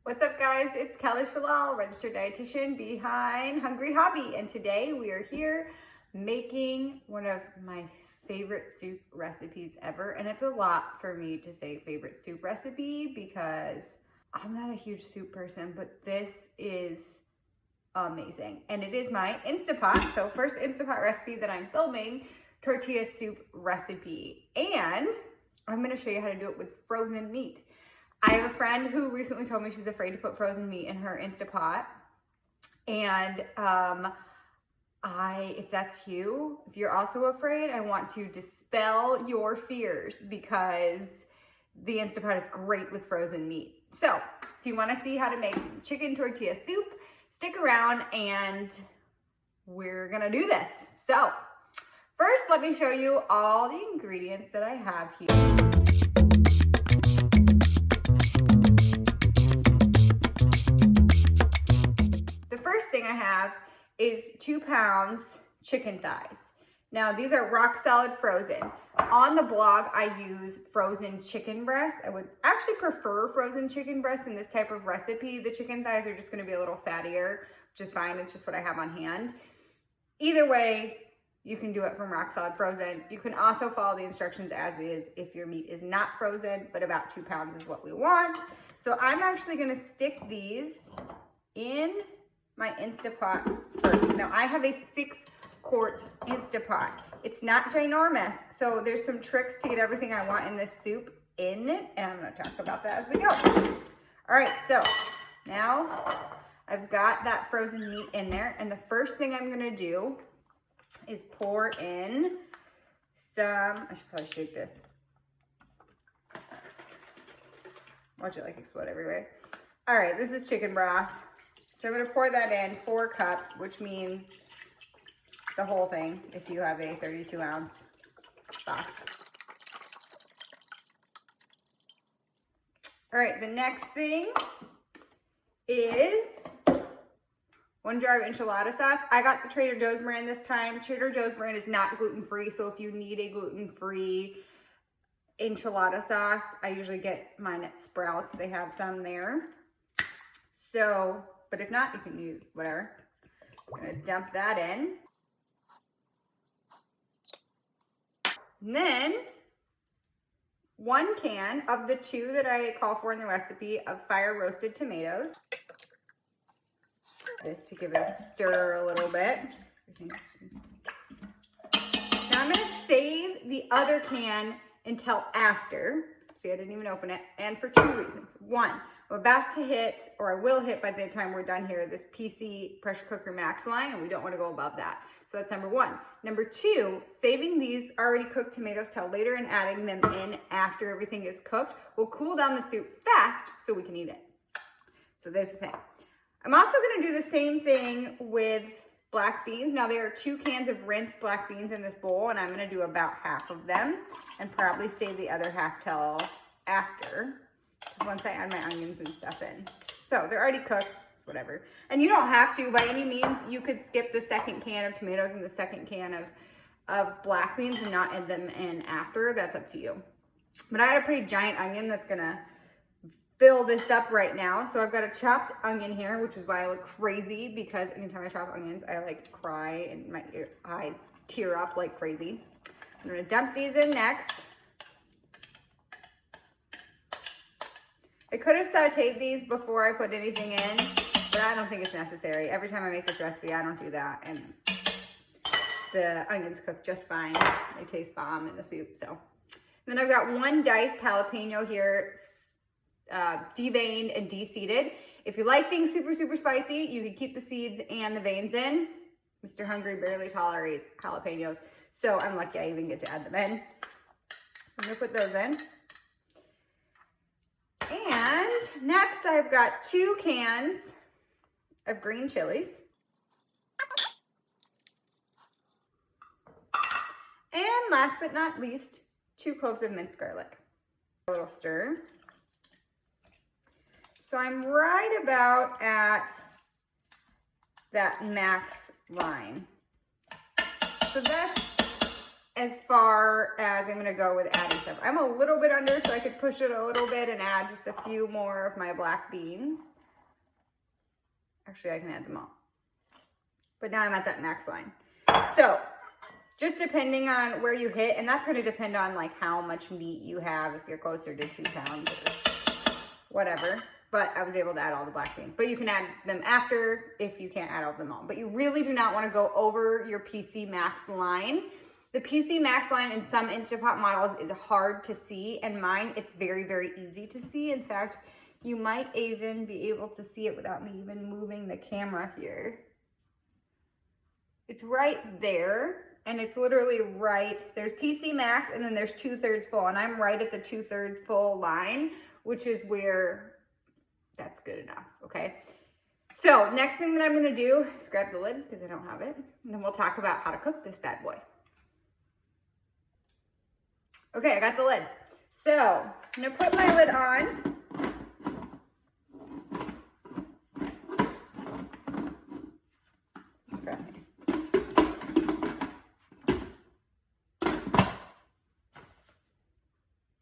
What's up, guys? It's Kelly Shalal, registered dietitian behind Hungry Hobby, and today we are here making one of my favorite soup recipes ever. And it's a lot for me to say favorite soup recipe because I'm not a huge soup person, but this is amazing. And it is my Instant Pot. So first Instant Pot recipe that I'm filming, tortilla soup recipe. And I'm gonna show you how to do it with frozen meat. I have a friend who recently told me she's afraid to put frozen meat in her Instant Pot. And if that's you, if you're also afraid, I want to dispel your fears because the Instant Pot is great with frozen meat. So if you want to see how to make some chicken tortilla soup, stick around and we're gonna do this. So first, let me show you all the ingredients that I have here. First thing I have is 2 pounds chicken thighs. Now these are rock solid frozen. On the blog I use frozen chicken breasts. I would actually prefer frozen chicken breasts in this type of recipe. The chicken thighs are just going to be a little fattier, which is fine. It's just what I have on hand. Either way, you can do it from rock solid frozen. You can also follow the instructions as is if your meat is not frozen, but about 2 pounds is what we want. So I'm actually going to stick these in my Instant Pot first. Now I have a 6-quart Instant Pot. It's not ginormous, so there's some tricks to get everything I want in this soup in it, and I'm gonna talk about that as we go. All right, so now I've got that frozen meat in there, and the first thing I'm gonna do is pour in some, I should probably shake this. Watch it like explode everywhere. All right, this is chicken broth. So I'm gonna pour that in 4 cups, which means the whole thing if you have a 32-ounce box. All right, the next thing is 1 jar of enchilada sauce. I got the Trader Joe's brand this time. Trader Joe's brand is not gluten-free, so if you need a gluten-free enchilada sauce, I usually get mine at Sprouts. They have some there. So, but if not, you can use whatever. I'm gonna dump that in. And then 1 can of the 2 that I call for in the recipe of fire roasted tomatoes. This to give it a stir a little bit. Now I'm gonna save the other can until after. See, I didn't even open it. And for 2 reasons. 1, I'm about to hit, or I will hit by the time we're done here, this PC pressure cooker max line, and we don't want to go above that. So that's number 1. Number 2, saving these already cooked tomatoes till later and adding them in after everything is cooked will cool down the soup fast so we can eat it. So there's the thing. I'm also going to do the same thing with black beans. Now there are 2 cans of rinsed black beans in this bowl, and I'm going to do about half of them and probably save the other half till after, once I add my onions and stuff in. So they're already cooked, it's whatever. And you don't have to by any means. You could skip the 2nd can of tomatoes and the 2nd can of black beans and not add them in after. That's up to you. But I had a pretty giant onion that's gonna fill this up right now. So I've got a chopped onion here, which is why I look crazy, because anytime I chop onions, I like cry and my eyes tear up like crazy. I'm gonna dump these in next. I could have sauteed these before I put anything in, but I don't think it's necessary. Every time I make this recipe, I don't do that, and the onions cook just fine. They taste bomb in the soup. So, and then I've got 1 diced jalapeno here, deveined and de-seeded. If you like things super, super spicy, you can keep the seeds and the veins in. Mr. Hungry barely tolerates jalapenos, so I'm lucky I even get to add them in. I'm gonna put those in. And next I've got 2 cans of green chilies. And last but not least, 2 cloves of minced garlic. A little stir. So I'm right about at that max line. So that's as far as I'm gonna go with adding stuff. I'm a little bit under, so I could push it a little bit and add just a few more of my black beans. Actually, I can add them all. But now I'm at that max line. So just depending on where you hit, and that's gonna depend on like how much meat you have, if you're closer to 2 pounds or whatever. But I was able to add all the black beans. But you can add them after if you can't add all of them all. But you really do not wanna go over your PC max line. The PC max line in some Instant Pot models is hard to see, and mine, it's very, very easy to see. In fact, you might even be able to see it without me even moving the camera here. It's right there, and it's literally right, there's PC max, and then there's 2/3 full, and I'm right at the 2/3 full line, which is where that's good enough, okay? So next thing that I'm gonna do is grab the lid, because I don't have it, and then we'll talk about how to cook this bad boy. Okay, I got the lid. So I'm gonna put my lid on.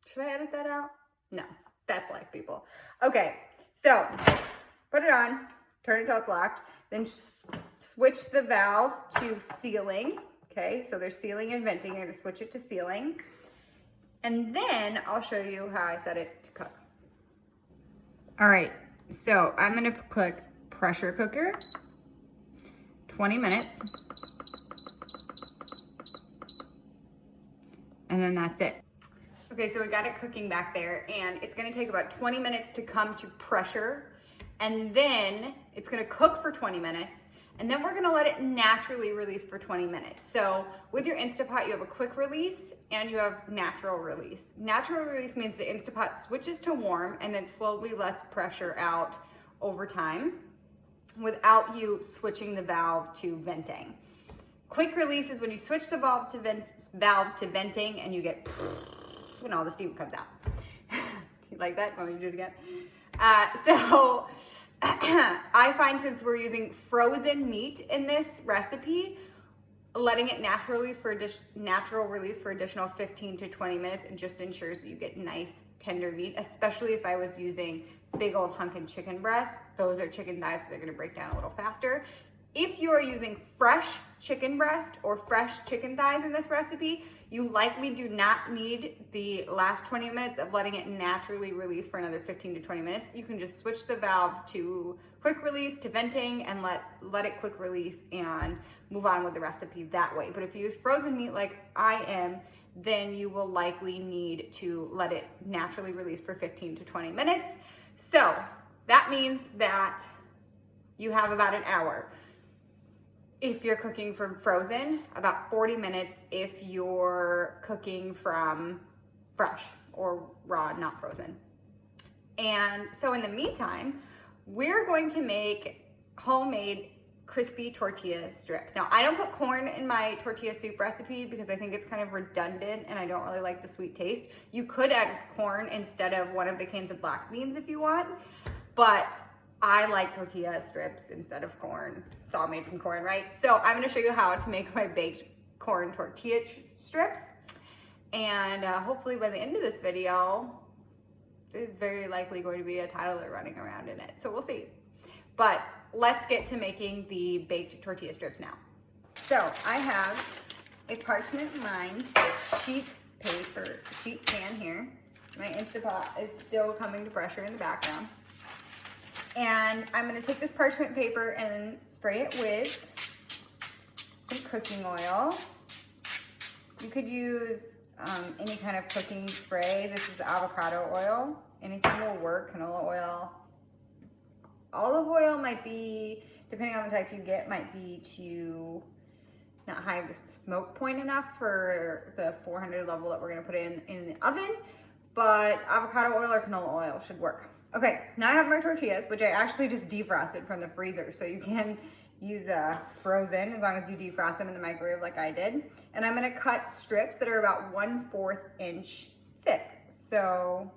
Should I edit that out? No, that's life, people. Okay, so put it on, turn it till it's locked, then switch the valve to sealing. Okay, so there's sealing and venting. You're gonna switch it to sealing. And then I'll show you how I set it to cook. All right, so I'm gonna cook pressure cooker, 20 minutes. And then that's it. Okay, so we got it cooking back there, and it's gonna take about 20 minutes to come to pressure, and then it's gonna cook for 20 minutes, and then we're gonna let it naturally release for 20 minutes. So with your Instant Pot, you have a quick release and you have natural release. Natural release means the Instant Pot switches to warm and then slowly lets pressure out over time without you switching the valve to venting. Quick release is when you switch the valve to venting and you get when all the steam comes out. You like that? Want me to do it again? So I find, since we're using frozen meat in this recipe, letting it natural release for additional 15 to 20 minutes, and just ensures that you get nice tender meat, especially if I was using big old hunkin' chicken breasts. Those are chicken thighs, so they're gonna break down a little faster. If you are using fresh chicken breast or fresh chicken thighs in this recipe, you likely do not need the last 20 minutes of letting it naturally release for another 15 to 20 minutes. You can just switch the valve to quick release, to venting, and let it quick release and move on with the recipe that way. But if you use frozen meat like I am, then you will likely need to let it naturally release for 15 to 20 minutes. So that means that you have about an hour if you're cooking from frozen, about 40 minutes if you're cooking from fresh or raw, not frozen. And so in the meantime, we're going to make homemade crispy tortilla strips. Now, I don't put corn in my tortilla soup recipe because I think it's kind of redundant and I don't really like the sweet taste. You could add corn instead of one of the cans of black beans if you want, but I like tortilla strips instead of corn. It's all made from corn, right? So I'm gonna show you how to make my baked corn tortilla strips. And hopefully by the end of this video, there's very likely going to be a toddler running around in it. So we'll see. But let's get to making the baked tortilla strips now. So I have a parchment lined sheet pan here. My Instant Pot is still coming to pressure in the background. And I'm gonna take this parchment paper and spray it with some cooking oil. You could use any kind of cooking spray. This is avocado oil. Anything will work, canola oil. Olive oil might be, depending on the type you get, might be too not high of a smoke point enough for the 400 level that we're gonna put in the oven, but avocado oil or canola oil should work. Okay, now I have my tortillas, which I actually just defrosted from the freezer. So you can use frozen as long as you defrost them in the microwave like I did. And I'm gonna cut strips that are about 1/4 inch thick. So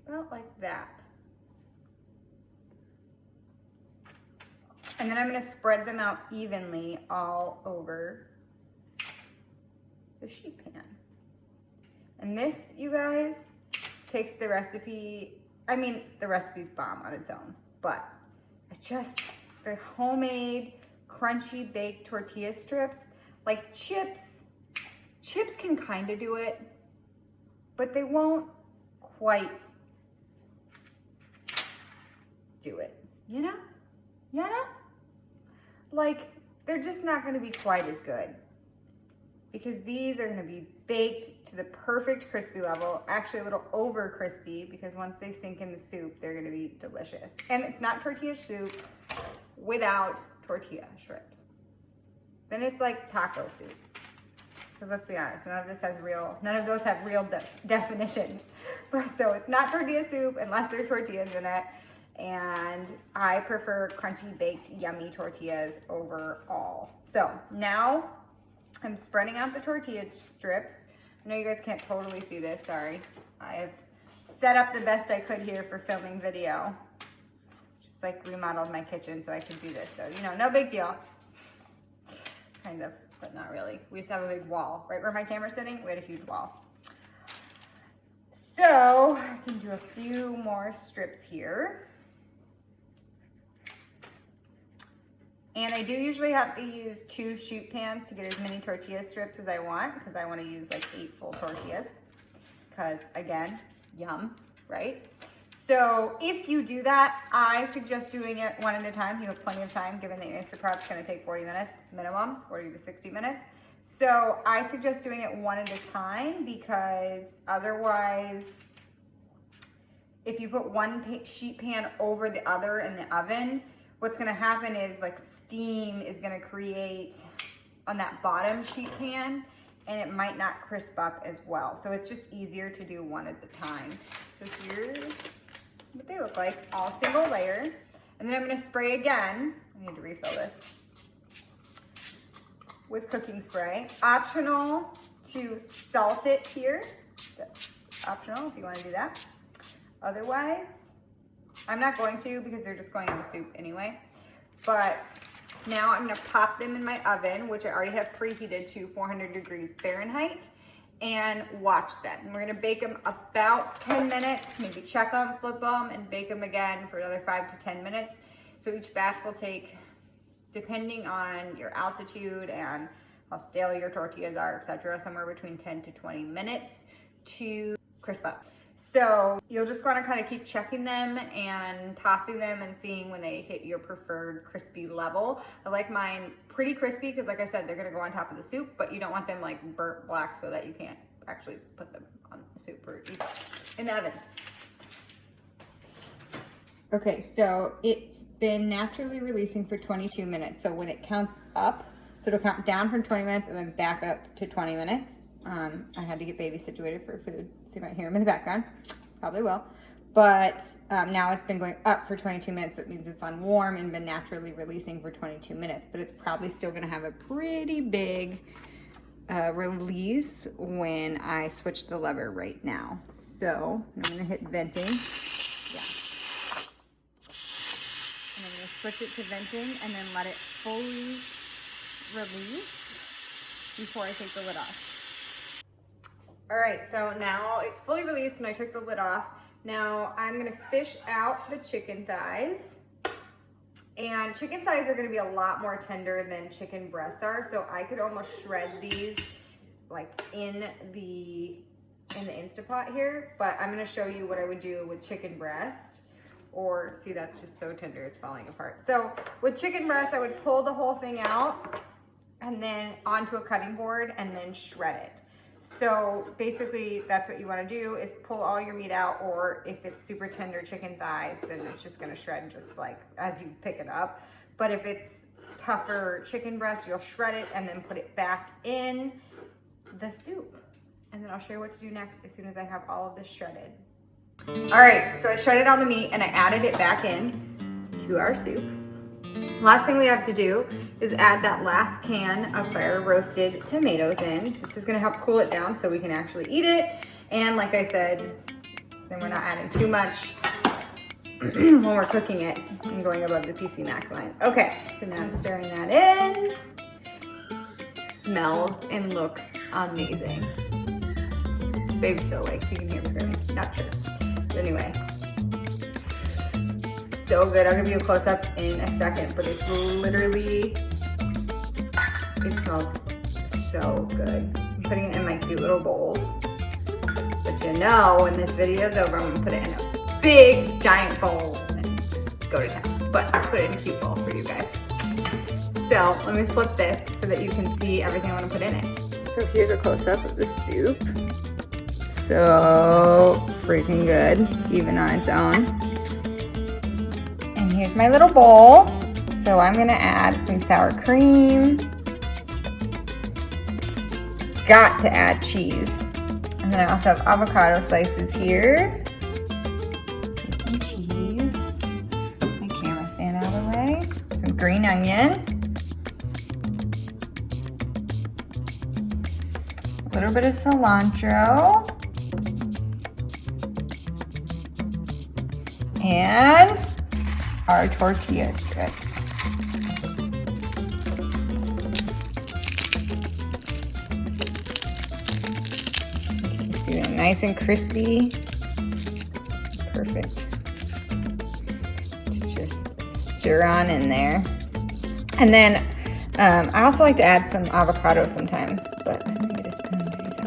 about like that. And then I'm gonna spread them out evenly all over the sheet pan. And this, you guys, takes the recipe, I mean, the recipe's bomb on its own, but the homemade crunchy baked tortilla strips, like chips can kind of do it, but they won't quite do it, you know? You know? Like, they're just not gonna be quite as good because these are gonna be baked to the perfect crispy level, actually a little over crispy because once they sink in the soup, they're gonna be delicious. And it's not tortilla soup without tortilla strips. Then it's like taco soup. Because let's be honest, none of those have real definitions. So it's not tortilla soup unless there's tortillas in it. And I prefer crunchy baked yummy tortillas overall. So now I'm spreading out the tortilla strips. I know you guys can't totally see this, sorry. I have set up the best I could here for filming video. Just like remodeled my kitchen so I could do this. So, you know, no big deal. Kind of, but not really. We used to have a big wall. Right where my camera's sitting, we had a huge wall. So I can do a few more strips here. And I do usually have to use 2 sheet pans to get as many tortilla strips as I want because I want to use like 8 full tortillas because again, yum, right? So if you do that, I suggest doing it one at a time. You have plenty of time given that your Instant Pot's going to take 40 minutes minimum, 40 to 60 minutes. So I suggest doing it one at a time because otherwise, if you put one sheet pan over the other in the oven, what's gonna happen is like steam is gonna create on that bottom sheet pan and it might not crisp up as well. So it's just easier to do one at a time. So here's what they look like, all single layer. And then I'm gonna spray again. I need to refill this with cooking spray. Optional to salt it here. That's optional if you wanna do that. Otherwise, I'm not going to because they're just going in the soup anyway. But now I'm gonna pop them in my oven, which I already have preheated to 400 degrees Fahrenheit, and watch them. And we're gonna bake them about 10 minutes, maybe check them, flip them, and bake them again for another 5 to 10 minutes. So each batch will take, depending on your altitude and how stale your tortillas are, etc., somewhere between 10 to 20 minutes to crisp up. So you'll just want to kind of keep checking them and tossing them and seeing when they hit your preferred crispy level. I like mine pretty crispy because like I said, they're going to go on top of the soup, but you don't want them like burnt black so that you can't actually put them on the soup or eat in the oven. Okay, so it's been naturally releasing for 22 minutes. So when it counts up, so it'll count down from 20 minutes and then back up to 20 minutes. I had to get baby situated for food. So you might hear him in the background. Probably will. But now it's been going up for 22 minutes. So it means it's on warm and been naturally releasing for 22 minutes. But it's probably still going to have a pretty big release when I switch the lever right now. So I'm going to hit venting. Yeah. And I'm going to switch it to venting and then let it fully release before I take the lid off. All right, so now it's fully released and I took the lid off. Now I'm gonna fish out the chicken thighs. And chicken thighs are gonna be a lot more tender than chicken breasts are, so I could almost shred these like in the Instant Pot here, but I'm gonna show you what I would do with chicken breast. Or see, that's just so tender, it's falling apart. So with chicken breast, I would pull the whole thing out and then onto a cutting board and then shred it. So basically that's what you want to do is pull all your meat out, or if it's super tender chicken thighs, then it's just going to shred just like as you pick it up. But if it's tougher chicken breast, you'll shred it and then put it back in the soup. And then I'll show you what to do next as soon as I have all of this shredded. All right, so I shredded all the meat and I added it back in to our soup. Last thing we have to do is add that last can of fire roasted tomatoes in. This is gonna help cool it down so we can actually eat it. And like I said, then we're not adding too much when we're cooking it and going above the PC Max line. Okay, so now I'm stirring that in. It smells and looks amazing. Baby's still awake, you can hear him screaming, not sure. But anyway, so good. I'll give you a close up in a second, but it's literally, it smells so good. I'm putting it in my cute little bowls. But you know, when this video is over, I'm gonna put it in a big, giant bowl and just go to town. But I put it in a cute bowl for you guys. So let me flip this so that you can see everything I wanna put in it. So here's a close up of the soup. So freaking good, even on its own. And here's my little bowl. So I'm gonna add some sour cream. Got to add cheese. And then I also have avocado slices here. Some cheese. My camera stand out of the way. Some green onion. A little bit of cilantro. And our tortilla strips. Nice and crispy. Perfect. Just stir on in there. And then I also like to add some avocado sometimes, but I think I just spoon to do that.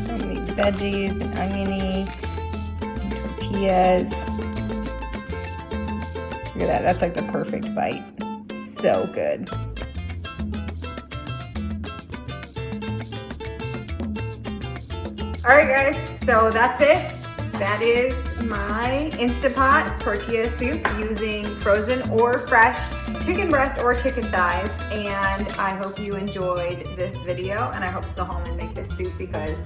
So many veggies and oniony and tortillas. Look at that, that's like the perfect bite. So good. All right guys, so that's it. That is my Instant Pot Tortilla Soup using frozen or fresh chicken breast or chicken thighs. And I hope you enjoyed this video, and I hope to go home and make this soup because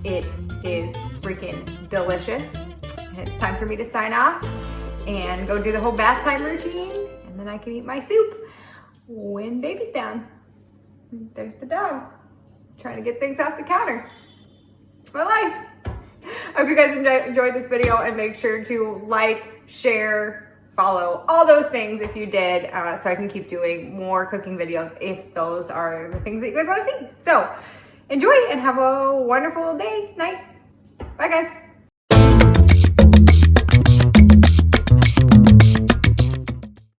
it is freaking delicious. And it's time for me to sign off and go do the whole bath time routine, and then I can eat my soup when baby's down. There's the dog trying to get things off the counter. It's my life. I hope you guys enjoyed this video, and make sure to like, share, follow, all those things if you did, so I can keep doing more cooking videos if those are the things that you guys want to see. So enjoy and have a wonderful day, night. Bye guys.